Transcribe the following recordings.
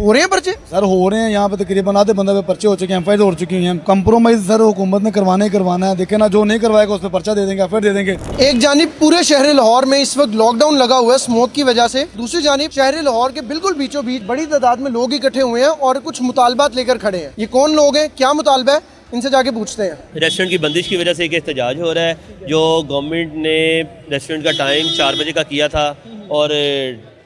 हो रहे हैं पर्चे? सर हो रहे हैं, यहाँ पे तकरीबन आधे बंदे पे पर्चे हो चुके हैं, एफआईआर हो चुकी हैं। कंप्रोमाइज सर हुकूमत ने करवाना ही करवाना है। देखे ना, जो नहीं करवाएगा उस पर पर्चा दे देंगे, एफआईआर दे देंगे। एक जानिब पूरे शहर लाहौर में इस वक्त लॉकडाउन लगा हुआ है स्मोक की वजह से, दूसरी जानिब शहर लाहौर के बिल्कुल बीचों बीच बड़ी तादाद में लोग इकट्ठे हुए हैं और कुछ मुतालबात लेकर खड़े हैं। ये कौन लोग हैं, क्या मुतालबा है, इनसे जाके पूछते हैं। रेस्टोरेंट की बंदिश की वजह से एक एहतजाज हो रहा है। जो गवर्नमेंट ने रेस्टोरेंट का टाइम 4 बजे का किया था और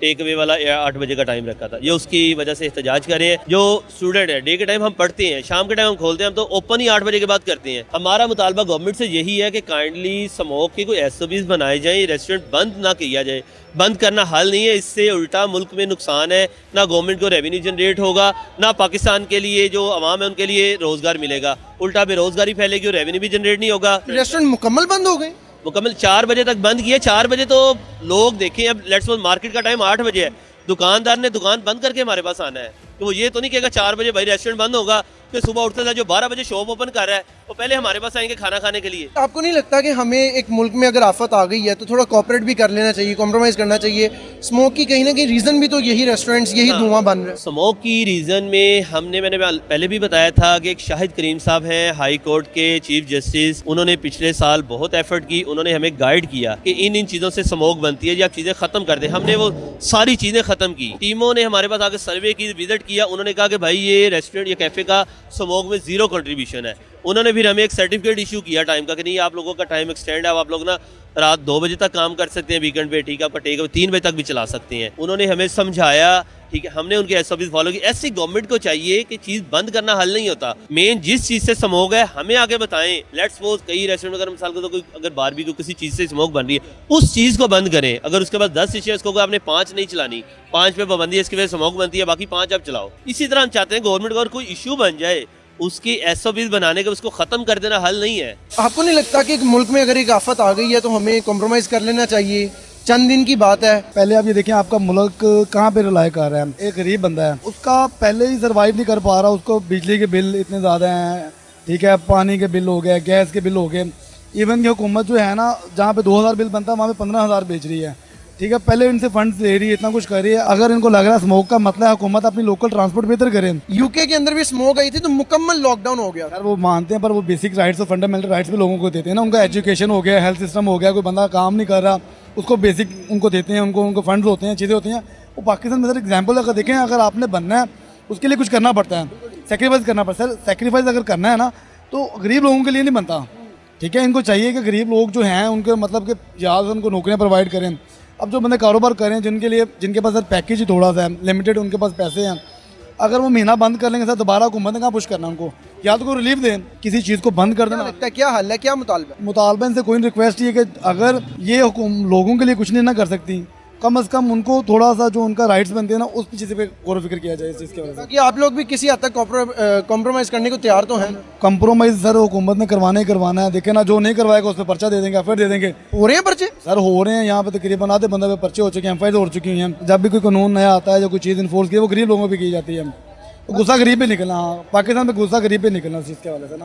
टेक अवे वाला 8 बजे का टाइम रखा था, ये उसकी वजह से एहतजाज कर रहे हैं। जो स्टूडेंट है, डे के टाइम हम पढ़ते हैं, शाम के टाइम हम खोलते हैं, हम तो ओपन ही 8 बजे के बाद करते हैं। हमारा मुतालबा गवर्नमेंट से यही है कि काइंडली स्मोक की कोई SOPs बनाए जाएँ, रेस्टोरेंट बंद ना किया जाए। बंद करना हल नहीं है, इससे उल्टा मुल्क में नुकसान है। ना गवर्नमेंट को रेवेन्यू जनरेट होगा, ना पाकिस्तान के लिए जो अवाम है उनके लिए रोज़गार मिलेगा। उल्टा बेरोज़गारी फैलेगी और रेवेन्यू भी जनरेट नहीं होगा। रेस्टोरेंट मुकम्मल बंद हो गए? मुकम्मल 4 बजे तक बंद किया। 4 बजे तो लोग देखें, अब लेट्स सपोज मार्केट का टाइम 8 बजे है, दुकानदार ने दुकान बंद करके हमारे पास आना है। तो वो ये तो नहीं कहेगा 4 बजे भाई रेस्टोरेंट बंद होगा, फिर सुबह उठता था जो 12 बजे शॉप ओपन कर रहा है वो पहले हमारे पास आएंगे खाना खाने के लिए। आपको नहीं लगता कि हमें एक मुल्क में अगर आफत आ गई है तो थोड़ा कॉपरेट भी कर लेना चाहिए, कॉम्प्रोमाइज़ करना चाहिए? स्मोक की कहीं ना कहीं रीज़न भी तो यही रेस्टोरेंट्स, यही धुआं बन रहा है। स्मोक की रीज़न में मैंने पहले भी बताया था कि एक शाहिद करीम साहब हैं हाई कोर्ट के चीफ जस्टिस, उन्होंने पिछले साल बहुत एफर्ट की, उन्होंने हमें गाइड किया कि इन चीज़ों से स्मोक बनती है, जब चीज़ें ख़त्म कर दें। हमने वो सारी चीज़ें ख़त्म की। टीमों ने हमारे पास आकर सर्वे की, विजिट किया, उन्होंने कहा कि भाई ये रेस्टोरेंट या कैफ़े का स्मोक में 0 कंट्रीब्यूशन है। उन्होंने फिर हमें एक सर्टिफिकेट इशू किया टाइम का कि नहीं, आप लोगों का टाइम एक्सटेंड है, आप लोग ना रात 2 बजे तक काम कर सकते हैं, वीकेंड पे ठीक है, आपका टेक 3 बजे तक भी चला सकते हैं। उन्होंने हमें समझाया, ठीक है, हमने उनके SOPs फॉलो की। ऐसी गवर्नमेंट को चाहिए कि चीज़ बंद करना हल नहीं होता, मेन जिस चीज़ से स्मोक है हमें आगे बताएं। लेट्स सपोज कई रेस्टोरेंट अगर मिसाल को तो कोई अगर बारबेक्यू किसी चीज़ से स्मोक बन रही है, उस चीज़ को बंद करें। अगर उसके बाद 10 शीशे, उसको आपने 5 नहीं चलानी, 5 पे पाबंदी है, इसकी वजह से स्मोक बनती है, बाकी 5 आप चलाओ। इसी तरह हम चाहते हैं गवर्नमेंट का अगर कोई इशू बन जाए उसकी SOPs बनाने का, उसको ख़त्म कर देना हल नहीं है। आपको नहीं लगता कि एक मुल्क में अगर एक आफत आ गई है तो हमें कॉम्प्रोमाइज़ कर लेना चाहिए? चंद दिन की बात है। पहले आप ये देखें, आपका मुल्क कहाँ पे रिलाई कर रहा है। एक गरीब बंदा है, उसका पहले ही सर्वाइव नहीं कर पा रहा, उसको बिजली के बिल इतने ज़्यादा हैं, ठीक है, पानी के बिल हो गए, गैस के बिल हो गए। इवन की हुकूमत जो है ना, जहाँ पे 2000 बिल बनता है वहाँ पे 15,000 बेच रही है, ठीक है। पहले इनसे फंड्स ले रही है, इतना कुछ कर रही है। अगर इनको लग रहा है स्मोक का मतलब है, हुकूमत अपनी लोकल ट्रांसपोर्ट बेहतर करें। यूके के अंदर भी स्मोक आई थी तो मुकम्मल लॉकडाउन हो गया। यार वो मानते हैं, पर वो बेसिक राइट्स और फंडामेंटल राइट्स भी लोगों को देते हैं ना। उनका एजुकेशन हो गया, हेल्थ सिस्टम हो गया, कोई बंदा काम नहीं कर रहा उसको बेसिक उनको देते हैं, उनको फंड्स होते हैं, चीज़ें होती हैं। वो पाकिस्तान में सर एग्जाम्पल अगर देखें, अगर आपने बनना है उसके लिए कुछ करना पड़ता है, सेक्रीफाइस करना पड़ता है। सेक्रीफाइस अगर करना है ना तो गरीब लोगों के लिए नहीं बनता, ठीक है। इनको चाहिए कि गरीब लोग जो हैं उनके मतलब कि याद उनको नौकरियाँ प्रोवाइड करें। अब जो बंदे कारोबार करें, जिनके पास सर पैकेज ही थोड़ा सा है, लिमिटेड उनके पास पैसे हैं, अगर वो महीना बंद कर लेंगे सर, दोबारा हुकूमत ने कहाँ पुश करना उनको, या तो कोई रिलीफ दें, किसी चीज़ को बंद कर देना। लगता है क्या हल है, क्या मुतालबा इनसे कोई रिक्वेस्ट ये कि अगर ये लोगों के लिए कुछ नहीं ना कर सकती, कम से कम उनको थोड़ा सा जो उनका राइट्स बनते हैं ना, उस चीज़ पे गौर फिक्र किया जाए इस चीज़ की वजह से। कि आप लोग भी किसी हद तक कॉम्प्रोमाइज़ करने को तैयार तो हैं? कंप्रोमाइज़ सर हुकूमत ने करवाना ही करवाना है। देखे ना, जो नहीं करवाएगा उस पर पर्चा दे देंगे, एफआईआर दे देंगे। हो रहे हैं पर्चे? सर हो रहे हैं, यहाँ पे तकरीबन आधे बंदे पे पर्चे हो चुके हैं, एफआईआर हो चुकी हैं। जब भी कोई कानून नया आता है, जो कोई चीज़ इन्फोर्स की, वो गरीब लोगों पर की जाती है। गुस्सा गरीब पे निकलना, हाँ, पाकिस्तान में गुस्सा गरीब पे निकलना उस चीज़ के हवाले से ना।